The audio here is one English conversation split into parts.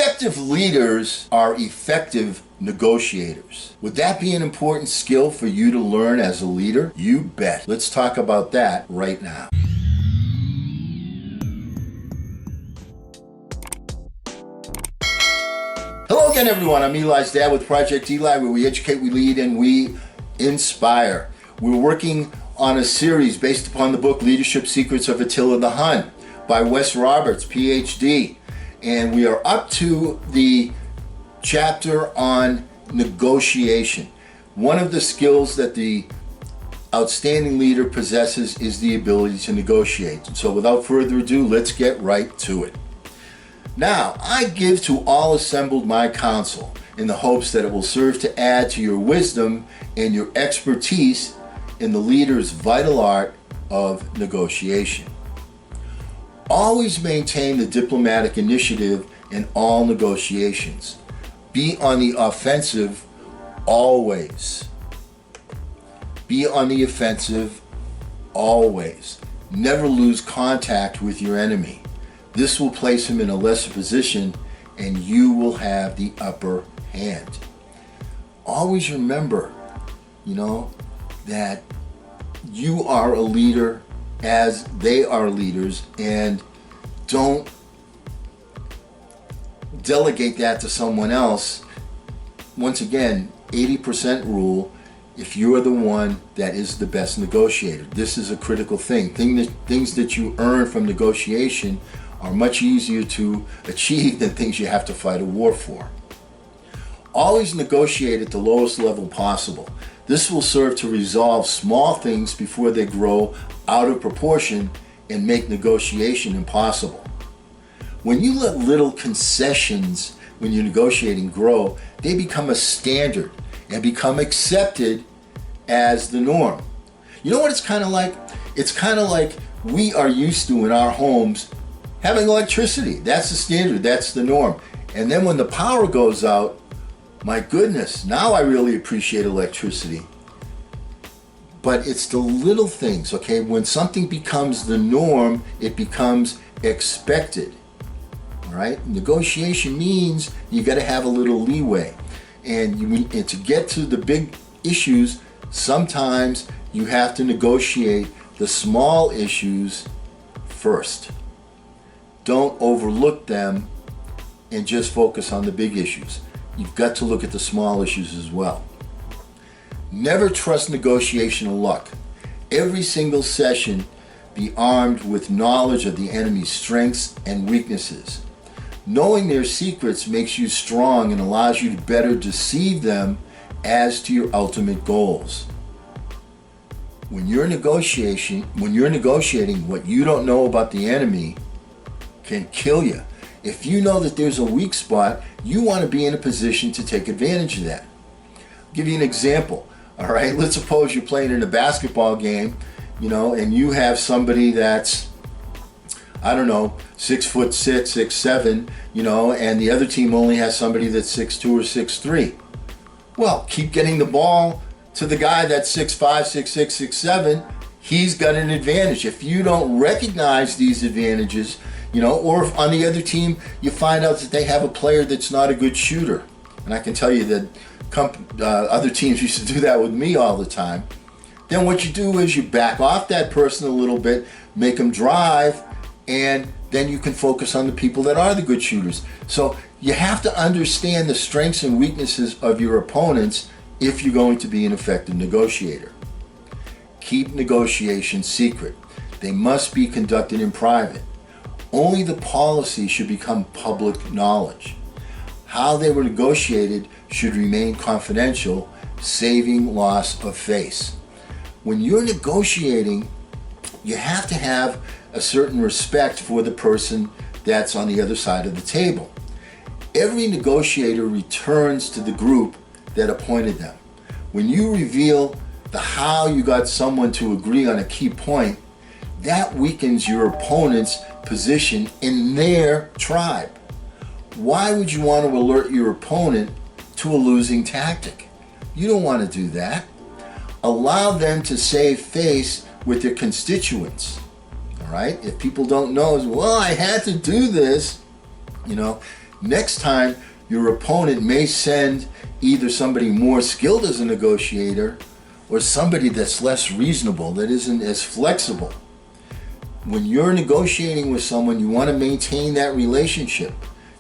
Effective leaders are effective negotiators. Would that be an important skill for you to learn as a leader? You bet. Let's talk about that right now. Hello again, everyone. I'm Eli's dad with Project Eli, where we educate, we lead, and we inspire. We're working on a series based upon the book Leadership Secrets of Attila the Hun by Wess Roberts, PhD. And we are up to the chapter on negotiation. One of the skills that the outstanding leader possesses is the ability to negotiate. So without further ado, let's get right to it. Now, I give to all assembled my counsel in the hopes that it will serve to add to your wisdom and your expertise in the leader's vital art of negotiation. Always maintain the diplomatic initiative in all negotiations. Be on the offensive always. Be on the offensive always. Never lose contact with your enemy. This will place him in a lesser position and you will have the upper hand. Always remember, that you are a leader as they are leaders, and don't delegate that to someone else. Once again, 80% rule. If you are the one that is the best negotiator, this is a critical thing. Things that you earn from negotiation are much easier to achieve than things you have to fight a war for. Always negotiate at the lowest level possible. This will serve to resolve small things before they grow out of proportion and make negotiation impossible. When you let little concessions when you're negotiating grow, they become a standard and become accepted as the norm. You know what it's kind of like? It's kind of like we are used to in our homes having electricity. That's the standard, that's the norm. And then when the power goes out, my goodness, now I really appreciate electricity. But it's the little things, okay? When something becomes the norm, it becomes expected, all right? Negotiation means you got to have a little leeway. And to get to the big issues, sometimes you have to negotiate the small issues first. Don't overlook them and just focus on the big issues. You've got to look at the small issues as well. Never trust negotiation or luck. Every single session, be armed with knowledge of the enemy's strengths and weaknesses. Knowing their secrets makes you strong and allows you to better deceive them as to your ultimate goals. When you're negotiating, what you don't know about the enemy can kill you. If you know that there's a weak spot, you want to be in a position to take advantage of that. I'll give you an example. All right, let's suppose you're playing in a basketball game, and you have somebody that's, 6'6", 6'7", and the other team only has somebody that's 6'2" or 6'3". Well, keep getting the ball to the guy that's 6'5", 6'6", 6'7". He's got an advantage. If you don't recognize these advantages, or if on the other team you find out that they have a player that's not a good shooter, and I can tell you that other teams used to do that with me all the time, then what you do is you back off that person a little bit, make them drive, and then you can focus on the people that are the good shooters. So you have to understand the strengths and weaknesses of your opponents if you're going to be an effective negotiator. Keep negotiations secret. They must be conducted in private. Only the policy should become public knowledge. How they were negotiated should remain confidential, saving loss of face. When you're negotiating, you have to have a certain respect for the person that's on the other side of the table. Every negotiator returns to the group that appointed them. When you reveal the how you got someone to agree on a key point, that weakens your opponent's position in their tribe. Why would you want to alert your opponent to a losing tactic? You don't want to do that. Allow them to save face with their constituents. All right? If people don't know, well, I had to do this, Next time, your opponent may send either somebody more skilled as a negotiator or somebody that's less reasonable, that isn't as flexible. When you're negotiating with someone, you want to maintain that relationship.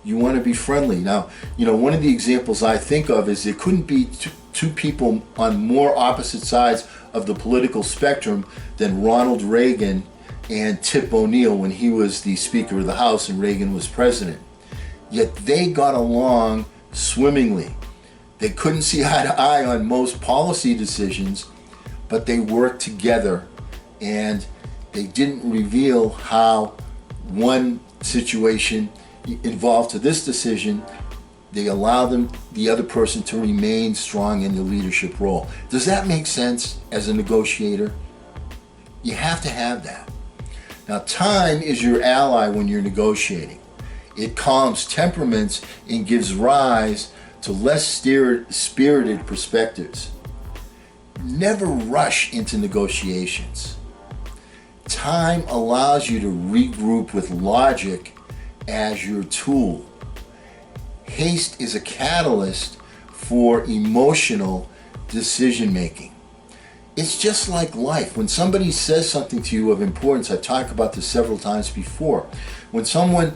You want to be friendly. Now, one of the examples I think of is there couldn't be two people on more opposite sides of the political spectrum than Ronald Reagan and Tip O'Neill when he was the Speaker of the House and Reagan was president. Yet they got along swimmingly. They couldn't see eye to eye on most policy decisions, but they worked together, and they didn't reveal how one situation involved to this decision. They allowed the other person to remain strong in the leadership role. Does that make sense as a negotiator? You have to have that. Now, time is your ally when you're negotiating. It calms temperaments and gives rise to less spirited perspectives. Never rush into negotiations. Time allows you to regroup with logic as your tool. Haste is a catalyst for emotional decision making. It's just like life. When somebody says something to you of importance, I've talked about this several times before. When someone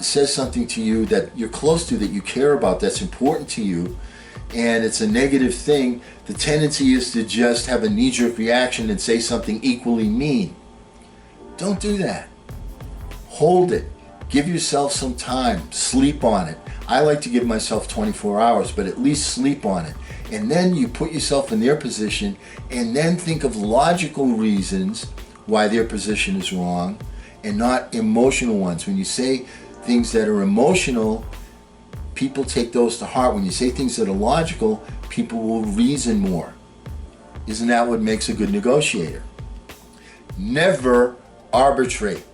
says something to you that you're close to, that you care about, that's important to you, and it's a negative thing, the tendency is to just have a knee-jerk reaction and say something equally mean. Don't do that. Hold it. Give yourself some time. Sleep on it. I like to give myself 24 hours, but at least sleep on it. And then you put yourself in their position and then think of logical reasons why their position is wrong and not emotional ones. When you say things that are emotional, people take those to heart. When you say things that are logical, people will reason more. Isn't that what makes a good negotiator? Never arbitrate.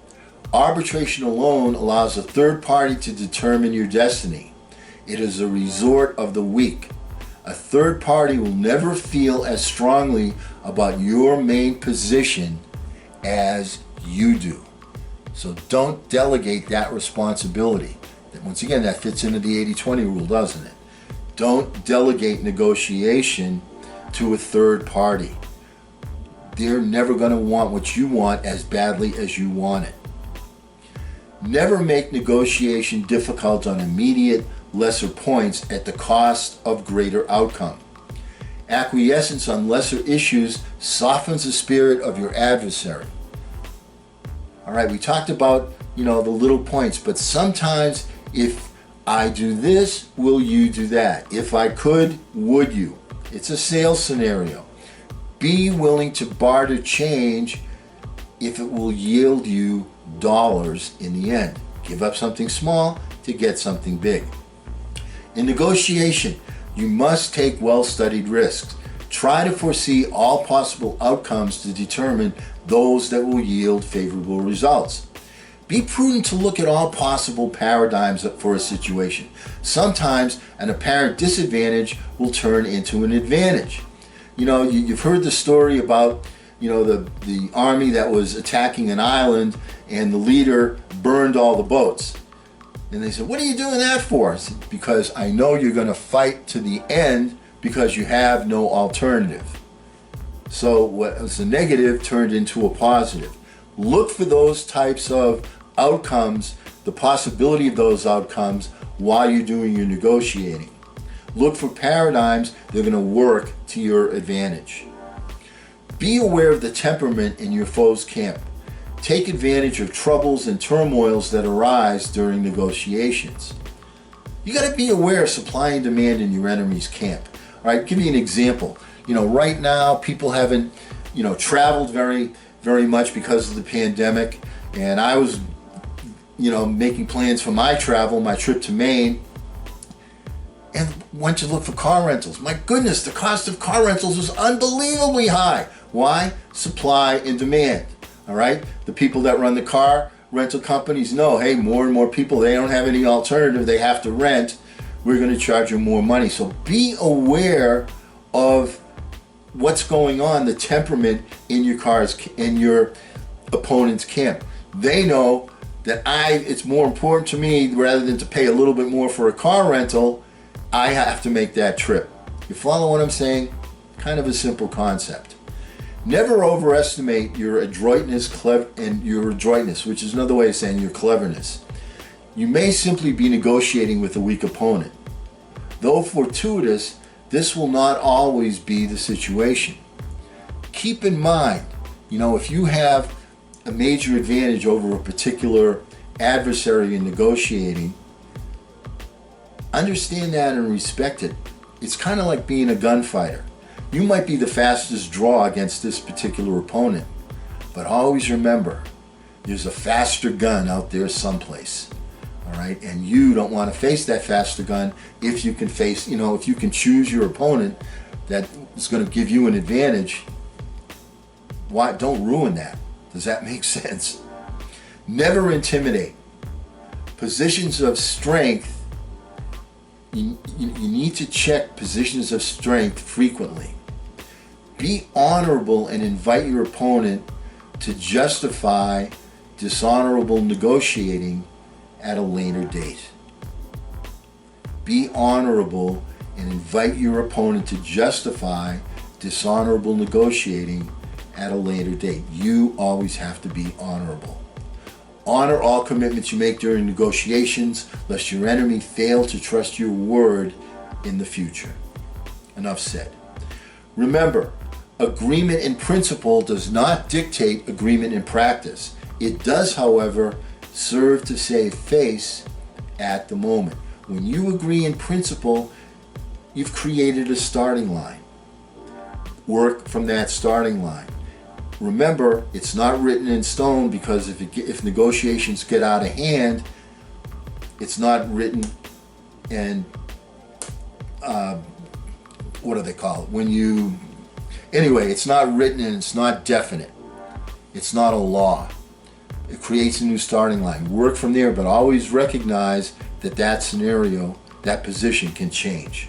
Arbitration alone allows a third party to determine your destiny. It is a resort of the weak. A third party will never feel as strongly about your main position as you do. So don't delegate that responsibility. Once again, that fits into the 80-20 rule, doesn't it? Don't delegate negotiation to a third party. They're never going to want what you want as badly as you want it. Never make negotiation difficult on immediate, lesser points at the cost of greater outcome. Acquiescence on lesser issues softens the spirit of your adversary. All right, we talked about, the little points, but sometimes if I do this, will you do that? If I could, would you? It's a sales scenario. Be willing to barter change if it will yield you dollars in the end. Give up something small to get something big. In negotiation, you must take well-studied risks. Try to foresee all possible outcomes to determine those that will yield favorable results. Be prudent to look at all possible paradigms for a situation. Sometimes an apparent disadvantage will turn into an advantage. You've heard the story about the army that was attacking an island and the leader burned all the boats. And they said, "What are you doing that for?" I said, "Because I know you're going to fight to the end because you have no alternative." So what was a negative turned into a positive. Look for those types of outcomes, the possibility of those outcomes while you're doing your negotiating. Look for paradigms that are going to work to your advantage. Be aware of the temperament in your foe's camp. Take advantage of troubles and turmoils that arise during negotiations. You got to be aware of supply and demand in your enemy's camp. All right, give you an example. Right now people haven't, traveled very, very much because of the pandemic, and I was, making plans for my travel, my trip to Maine, and went to look for car rentals. My goodness, the cost of car rentals was unbelievably high. Why? Supply and demand. All right? The people that run the car rental companies know, hey, more and more people, they don't have any alternative. They have to rent. We're going to charge them more money. So be aware of what's going on, the temperament in your opponent's camp. They know that it's more important to me, rather than to pay a little bit more for a car rental, I have to make that trip. You follow what I'm saying? Kind of a simple concept. Never overestimate your adroitness, which is another way of saying your cleverness. You may simply be negotiating with a weak opponent. Though fortuitous, this will not always be the situation. Keep in mind, if you have a major advantage over a particular adversary in negotiating, understand that and respect it. It's kind of like being a gunfighter. You might be the fastest draw against this particular opponent, but always remember, there's a faster gun out there someplace. All right, and you don't want to face that faster gun. If you can if you can choose your opponent that is going to give you an advantage, why don't ruin that? Does that make sense? Never intimidate. Positions of strength, you need to check positions of strength frequently. Be honorable and invite your opponent to justify dishonorable negotiating at a later date. Be honorable and invite your opponent to justify dishonorable negotiating at a later date. You always have to be honorable. Honor all commitments you make during negotiations, lest your enemy fail to trust your word in the future. Enough said. Remember, agreement in principle does not dictate agreement in practice. It does, however, serve to save face at the moment. When you agree in principle, you've created a starting line. Work from that starting line. Remember, it's not written in stone, because if negotiations get out of hand, it's not written and what do they call it? Anyway, it's not written and it's not definite. It's not a law. It creates a new starting line. Work from there, but always recognize that scenario, that position can change.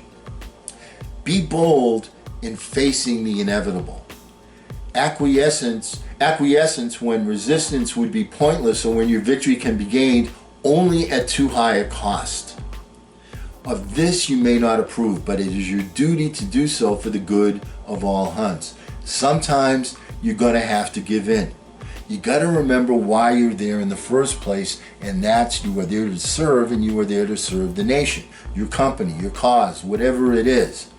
Be bold in facing the inevitable. Acquiescence when resistance would be pointless, or when your victory can be gained only at too high a cost. Of this you may not approve, but it is your duty to do so for the good of all Huns. Sometimes you're going to have to give in. You got to remember why you're there in the first place, and that's you are there to serve, and you are there to serve the nation, your company, your cause, whatever it is.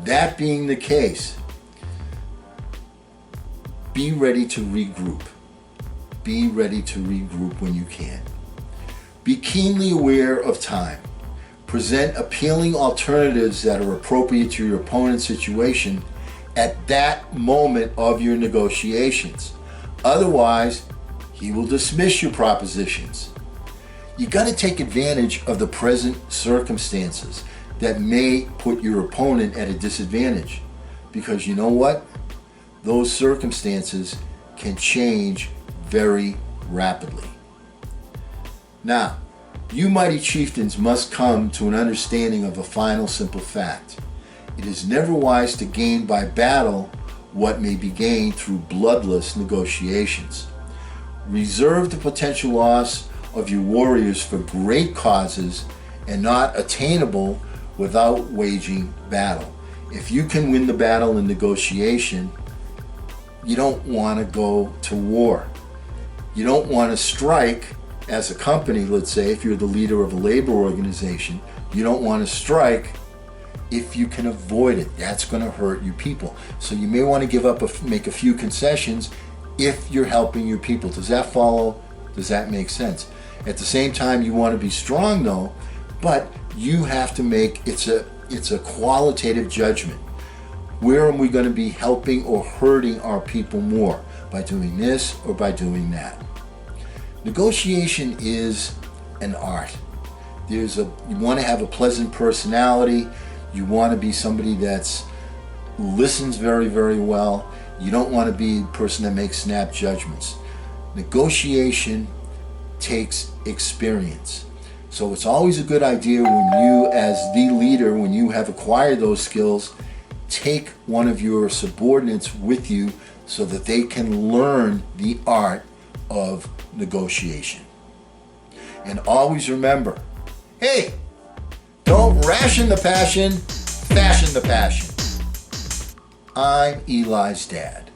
That being the case, be ready to regroup. Be ready to regroup when you can. Be keenly aware of time. Present appealing alternatives that are appropriate to your opponent's situation at that moment of your negotiations. Otherwise, he will dismiss your propositions. You got to take advantage of the present circumstances that may put your opponent at a disadvantage, because you know what? Those circumstances can change very rapidly. Now, you mighty chieftains must come to an understanding of a final simple fact. It is never wise to gain by battle what may be gained through bloodless negotiations. Reserve the potential loss of your warriors for great causes and not attainable without waging battle. If you can win the battle in negotiation, you don't want to go to war. You don't want to strike as a company. Let's say if you're the leader of a labor organization, you don't want to strike if you can avoid it. That's going to hurt your people. So you may want to make a few concessions if you're helping your people. Does that follow? Does that make sense? At the same time, you want to be strong though, but you have to it's a qualitative judgment. Where are we going to be helping or hurting our people more? By doing this or by doing that? Negotiation is an art. You want to have a pleasant personality. You want to be somebody that listens very, very well. You don't want to be a person that makes snap judgments. Negotiation takes experience. So it's always a good idea when you, as the leader, when you have acquired those skills, take one of your subordinates with you so that they can learn the art of negotiation. And always remember, hey, don't ration the passion, fashion the passion. I'm Eli's dad.